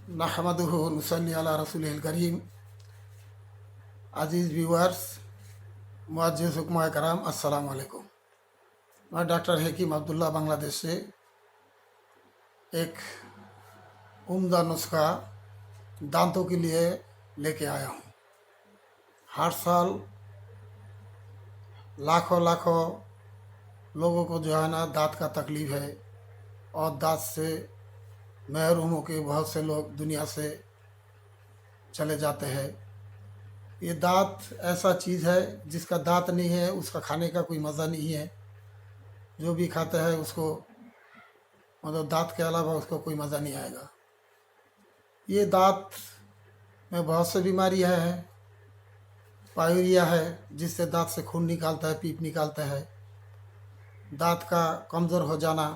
नहमदुहु व नुसल्ली अला रसूलिल करीम। अजीज़ व्यूअर्स, मुअज़्ज़िज़ हुक्मा कराम, अस्सलाम वालेकुम। मैं डॉक्टर हकीम अब्दुल्ला बांग्लादेश से एक उम्दा नुस्खा दांतों के लिए लेके आया हूँ। हर साल लाखों लाखों लोगों को जो है ना दांत का तकलीफ़ है और दांत से महरूम होकर बहुत से लोग दुनिया से चले जाते हैं। ये दांत ऐसा चीज़ है जिसका दांत नहीं है उसका खाने का कोई मज़ा नहीं है। जो भी खाता है उसको मतलब दांत के अलावा उसको कोई मज़ा नहीं आएगा। ये दांत में बहुत से बीमारियाँ हैं। पायूरिया है जिससे दांत से खून निकालता है, पीप निकालता है। दांत का कमज़ोर हो जाना,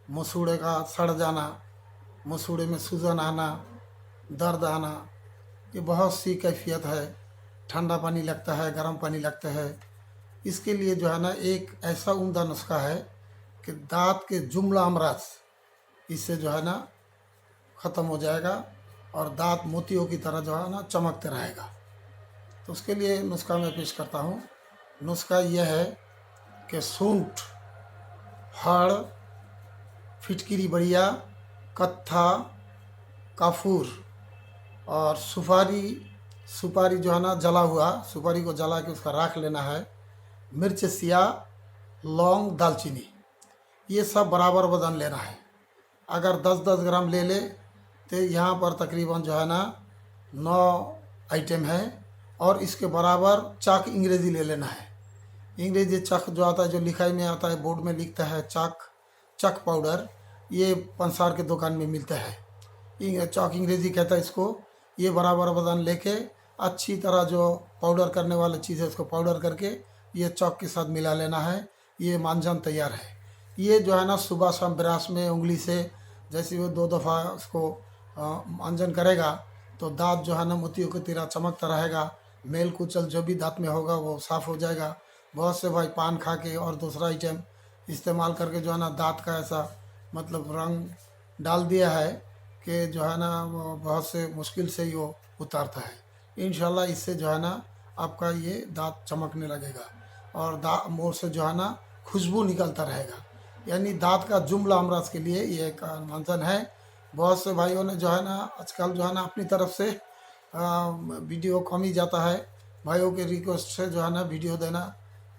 मसूड़े का सड़ जाना, मसूड़े में सूजन आना, दर्द आना, ये बहुत सी कैफियत है। ठंडा पानी लगता है, गर्म पानी लगता है। इसके लिए जो है ना एक ऐसा उम्दा नुस्खा है कि दांत के जुमला अमराज इससे जो है ना ख़त्म हो जाएगा और दांत मोतियों की तरह जो है ना चमकते रहेगा। तो उसके लिए नुस्खा मैं पेश करता हूँ। नुस्खा यह है कि सूंठ, हड़, फिटकिरी बढ़िया, कत्था, काफूर और सुपारी जो है ना जला हुआ, सुपारी को जला के उसका राख लेना है। मिर्च सिया, लौंग, दालचीनी, ये सब बराबर वज़न लेना है। अगर 10-10 ग्राम ले ले तो यहाँ पर तकरीबन जो है ना 9 आइटम है। और इसके बराबर चाक अंग्रेज़ी ले लेना है। अंग्रेज़ी चक जो आता है, जो लिखाई में आता है, बोर्ड में लिखता है चक पाउडर, ये पंसार के दुकान में मिलता है। चौक अंग्रेज़ी कहता है इसको। ये बराबर वज़न लेके अच्छी तरह जो पाउडर करने वाली चीज़ है उसको पाउडर करके ये चौक के साथ मिला लेना है। ये मांझन तैयार है। ये जो है ना सुबह शाम ब्रश में उंगली से जैसे वो 2 दफ़ा उसको मांझन करेगा तो दांत जो है ना मोतियों की तरह चमकता रहेगा। मेल कुचल जो भी दांत में होगा वो साफ़ हो जाएगा। बहुत से भाई पान खा के और दूसरा आइटम इस्तेमाल करके जो है ना दांत का ऐसा मतलब रंग डाल दिया है कि जो है ना वो बहुत से मुश्किल से ही वो उतारता है। इंशाल्लाह इससे जो है ना आपका ये दांत चमकने लगेगा और दांत मुंह से जो है ना खुशबू निकलता रहेगा। यानी दांत का जुमला अमराज के लिए ये एक मंथन है। बहुत से भाइयों ने जो है ना आजकल जो है ना अपनी तरफ से वीडियो कम ही जाता है। भाइयों के रिक्वेस्ट से जो है ना वीडियो देना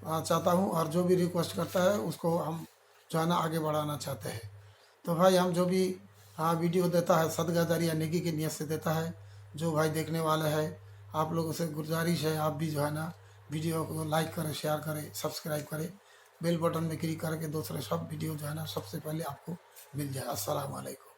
चाहता हूँ और जो भी रिक्वेस्ट करता है उसको हम जो है ना आगे बढ़ाना चाहते हैं। तो भाई हम जो भी वीडियो देता है सदका जारिया नेकी की नीयत से देता है। जो भाई देखने वाले हैं आप लोगों से गुजारिश है आप भी जो है ना वीडियो को लाइक करें, शेयर करें, सब्सक्राइब करें, बेल बटन में क्लिक करके दूसरे सब वीडियो जो है ना सबसे पहले आपको मिल जाए। अस्सलाम वालेकुम।